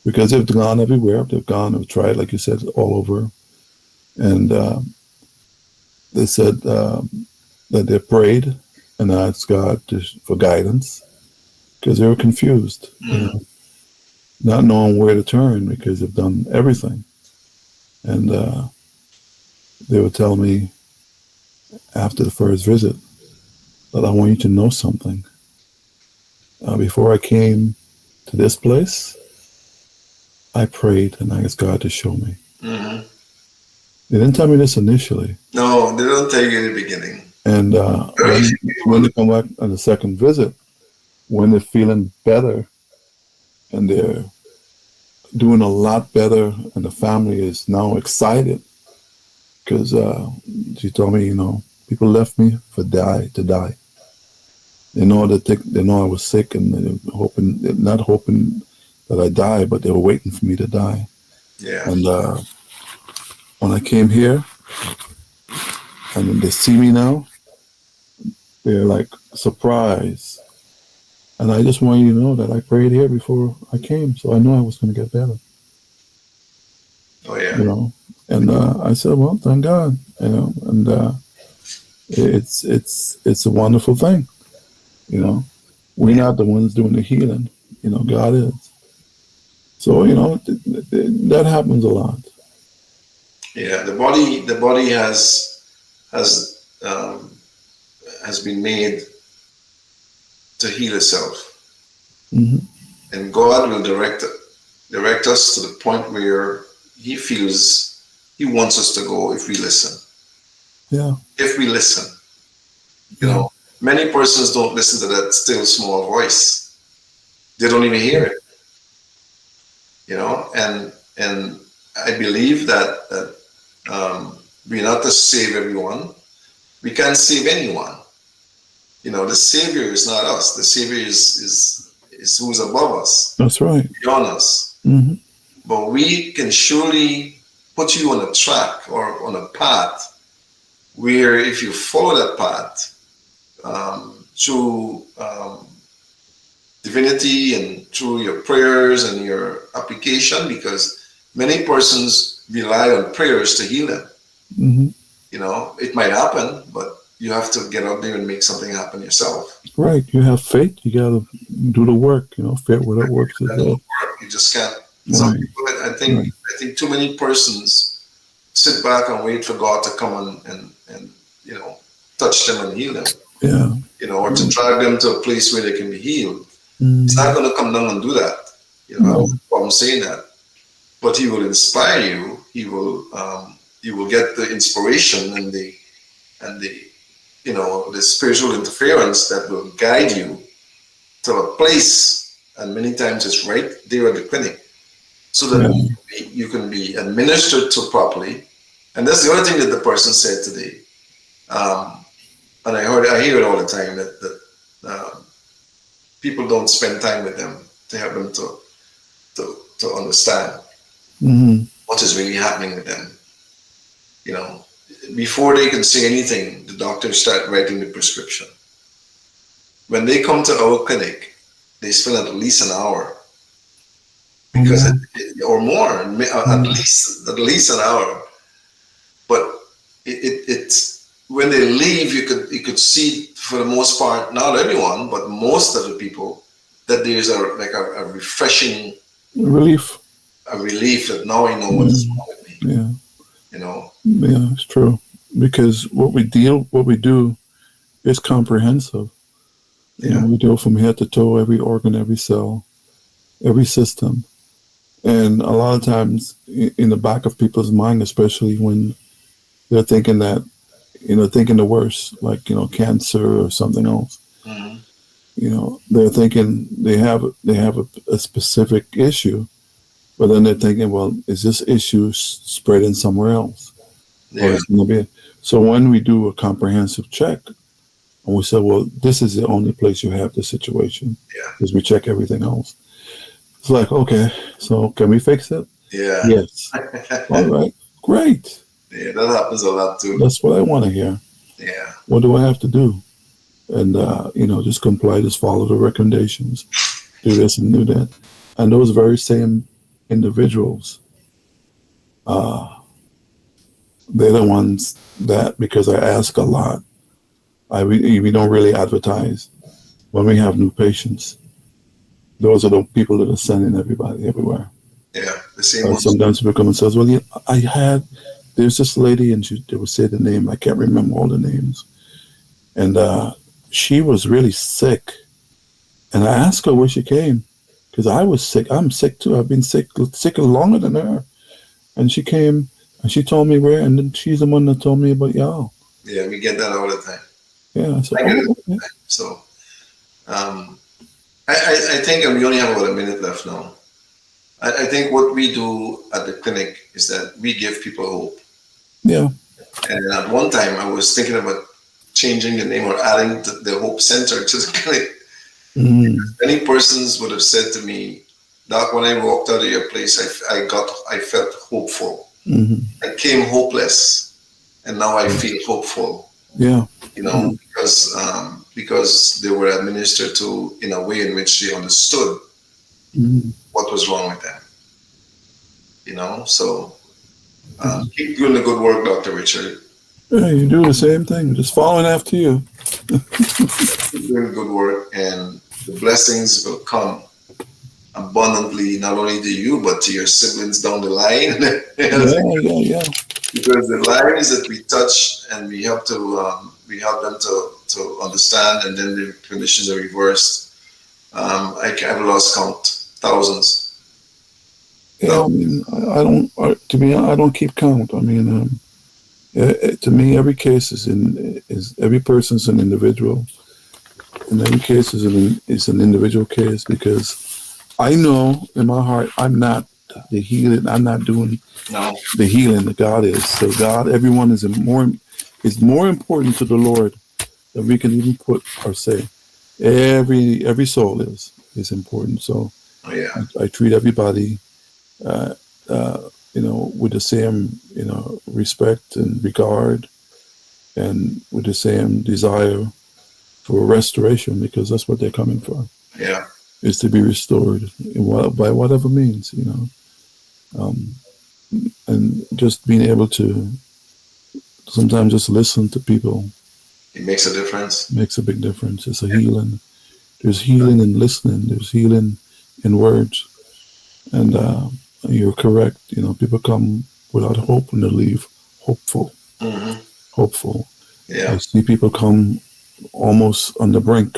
because they've gone everywhere. They've tried, like you said, all over. And they said that they prayed and asked God for guidance, because they were confused, Mm. not knowing where to turn because they've done everything. And they would tell me after the first visit that I want you to know something. Before I came to this place, I prayed and I asked God to show me. Hmm. They didn't tell me this initially. No, they don't tell you in the beginning. And Very few when people. they come back on the second visit, when they're feeling better and they're doing a lot better, and the family is now excited because she told me, people left me to die. They know I was sick, and they're not hoping that I die, but they were waiting for me to die. Yeah. And when I came here, and then they see me now, they're like surprised. And I just want you to know that I prayed here before I came, so I know I was going to get better. Oh yeah. you know. And I said, well, thank God, and it's a wonderful thing, you know. We're Yeah. not the ones doing the healing, God is. So, that happens a lot. Yeah. The body has has been made to heal itself, Hmm. and God will direct us to the point where He feels He wants us to go if we listen. Yeah, If we listen, you yeah, know, many persons don't listen to that still small voice. They don't even hear it, and I believe that we're not to save everyone. We can't save anyone. The Savior is not us. The Savior is who's above us, that's right. beyond us. Hmm. But we can surely put you on a track or on a path where, if you follow that path through divinity and through your prayers and your application, because many persons rely on prayers to heal them. Hmm. It might happen, but you have to get out there and make something happen yourself. Right. You have faith. You got to do the work. Faith without works is That don't dead. work. You just can't. Some Right. people, I think, Right. I think too many persons sit back and wait for God to come and touch them and heal them, Yeah. or to drag them to a place where they can be healed. He's not Mm. going to come down and do that. I don't No. have a problem saying that, but He will inspire you. You will get the inspiration and the spiritual interference that will guide you to a place, and many times it's right there at the clinic, so that Yeah. you can be administered to properly. And that's the other thing that the person said today. Um, and I hear it all the time that people don't spend time with them to help them to understand Hmm. what is really happening with them. You know, before they can say anything, the doctors start writing the prescription. When they come to our clinic, they spend at least an hour Oh, because yeah. or more, Mhm. at least an hour. But it's when they leave, you could see for the most part, not everyone, but most of the people, that there's a refreshing, Relief. a relief that now I know what is Yeah. wrong with me. Yeah. You know. Yeah. It's true. Because what we do is comprehensive. You know, Yeah. we do from head to toe, every organ, every cell, every system. And a lot of times in the back of people's mind, especially when they're thinking that, thinking the worst, like, cancer or something else, Hmm. they're thinking they have a specific issue, but then they're thinking, well, is this issue spreading somewhere else? Or Yeah. is it going to be? So when we do a comprehensive check, and we say, well, this is the only place you have this situation, Yeah. because we check everything else. It's like, okay, so can we fix it? Yeah. Yes. All right. Great. Yeah. That happens a lot too. That's what I want to hear. Yeah. What do I have to do? And, just comply, just follow the recommendations, do this and do that. And those very same individuals, uh, they're the ones that, because I ask a lot, we don't really advertise when we have new patients. Those are the people that are sending everybody everywhere. Yeah. The same ones. Sometimes people come and says, "Well, yeah, there's this lady, and they would say the name. I can't remember all the names, and she was really sick. And I asked her where she came, because I was sick. I'm sick too. I've been sick longer than her. And she came, and she told me where, and then she's the one that told me about y'all. Yeah, we get that all the time. Yeah, I said, I get it oh, all okay. the time. So, um, I think we only have about a minute left now. I think what we do at the clinic is that we give people hope. Yeah. And at one time, I was thinking about changing the name or adding the Hope Center to the clinic. Mm-hmm. Many persons would have said to me, Doc, when I walked out of your place, I felt hopeful. Mm-hmm. I came hopeless, and now I feel hopeful. Yeah. You Yeah. know, because they were administered to in a way in which they understood Mm-hmm. what was wrong with them. So keep doing the good work, Dr. Richard. Yeah, you do the same thing, just following after you. Keep doing good work, and the blessings will come abundantly, not only to you, but to your siblings down the line. Yeah, yeah, yeah. Because the lives that we touch and we help them to understand, and then the conditions are reversed. I've lost count, thousands. Yeah, I Thousands. mean, I don't. To me, I don't keep count. I mean, to me, every case is every person's an individual, and every case is an individual case, because I know in my heart I'm not the healing. I'm not doing No, the healing that God is. So God, everyone is more important to the Lord than we can even put or say. Every soul is important. So oh, yeah, I treat everybody, uh, with the same, respect and regard, and with the same desire for restoration, because that's what they're coming for, yeah, is to be restored by whatever means, um, and just being able to sometimes just listen to people it makes a difference. makes a big difference. It's a healing. There's healing in listening. There's healing in words. And you're correct. People come without hope and they leave hopeful. Hmm. Hopeful. I Yeah, see people come almost on the brink,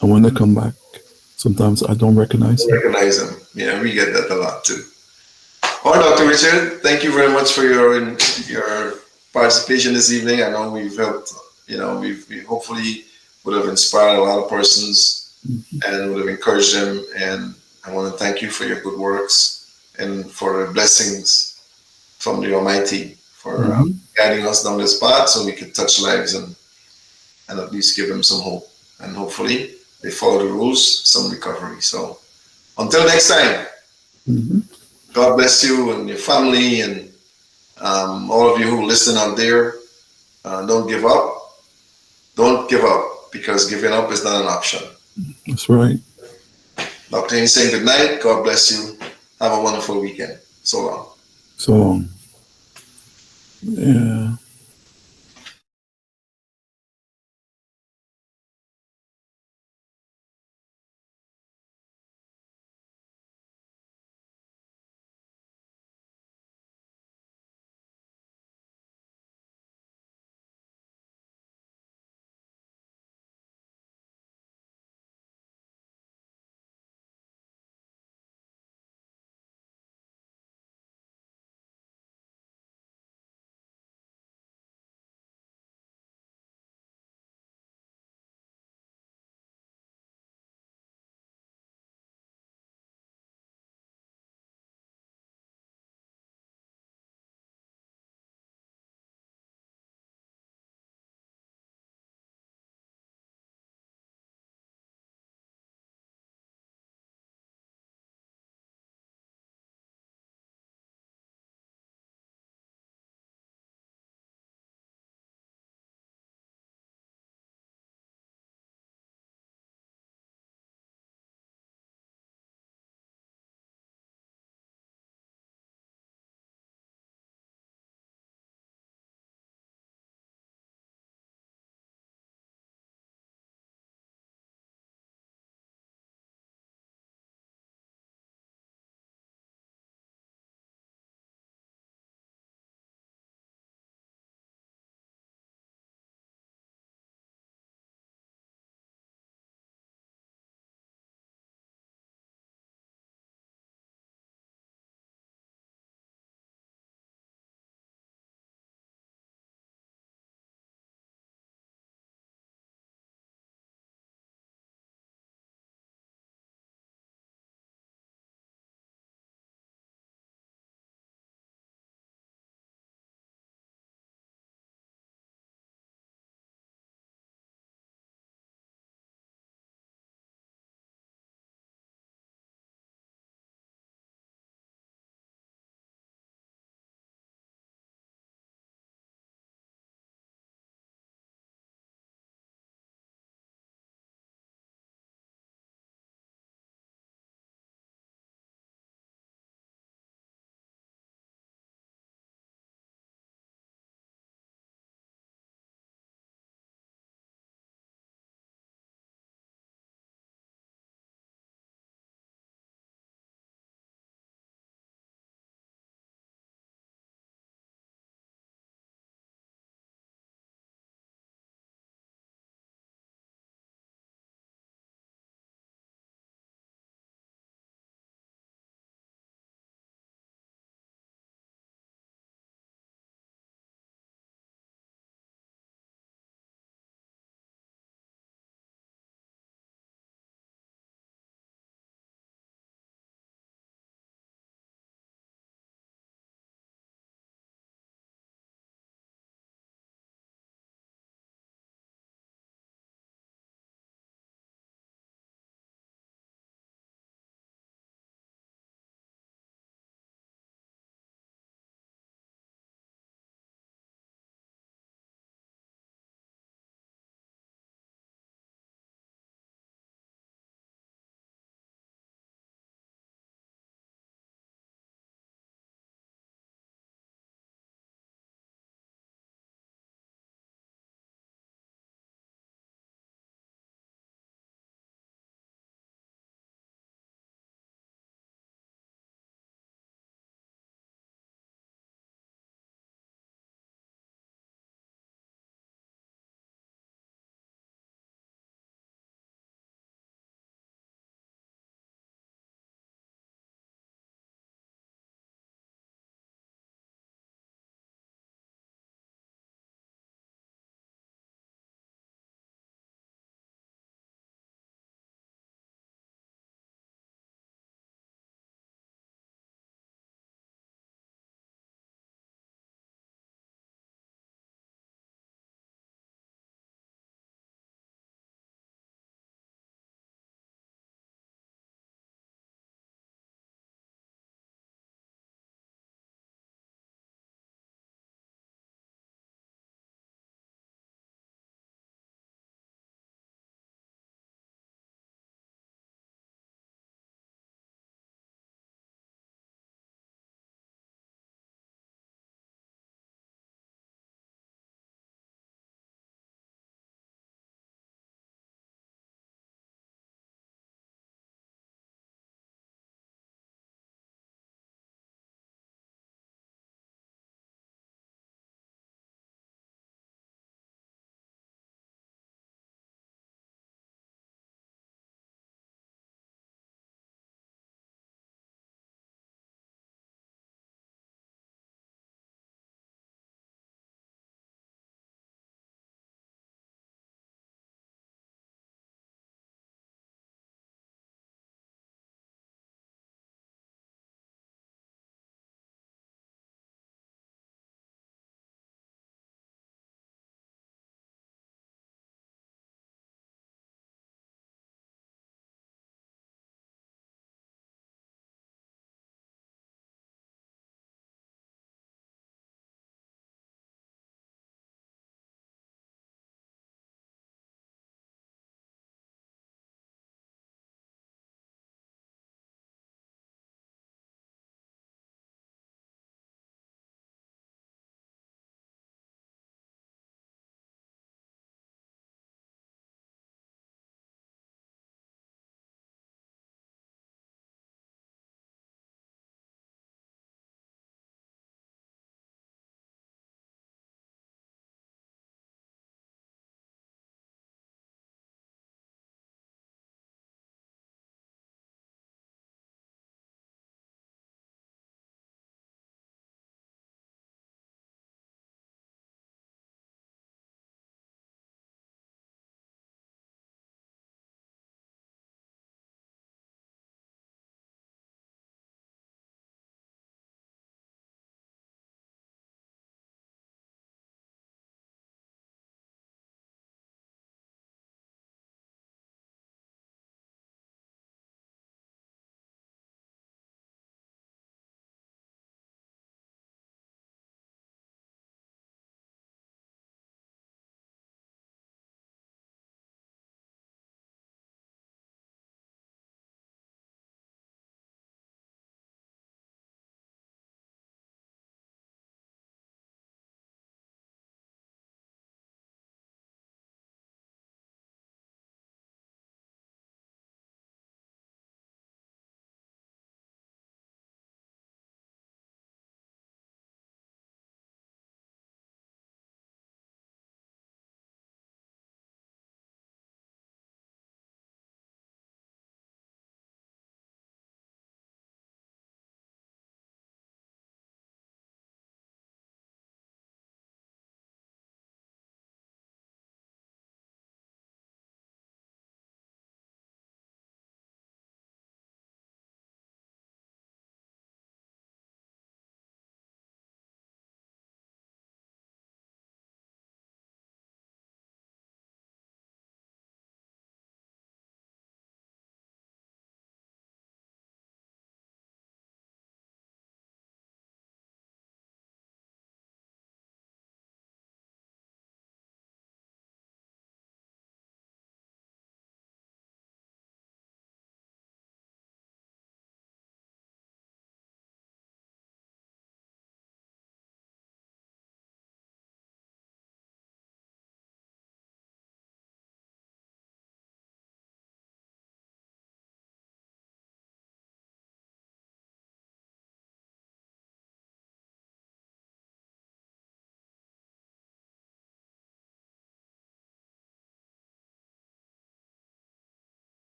and when they come back, sometimes I don't recognize I them. recognize them. Yeah, we get that a lot too. All right, Dr. Richard, thank you very much for your participation this evening. I know we've helped. We hopefully would have inspired a lot of persons and would have encouraged them. And I want to thank you for your good works and for the blessings from the Almighty for Mm-hmm. guiding us down this path so we could touch lives and at least give them some hope. And hopefully they follow the rules, some recovery. So until next time, Mm-hmm. God bless you and your family and all of you who listen out there. Don't give up. Don't give up because giving up is not an option. That's right. Dr. Haynes saying good night. God bless you. Have a wonderful weekend. So long. So, yeah.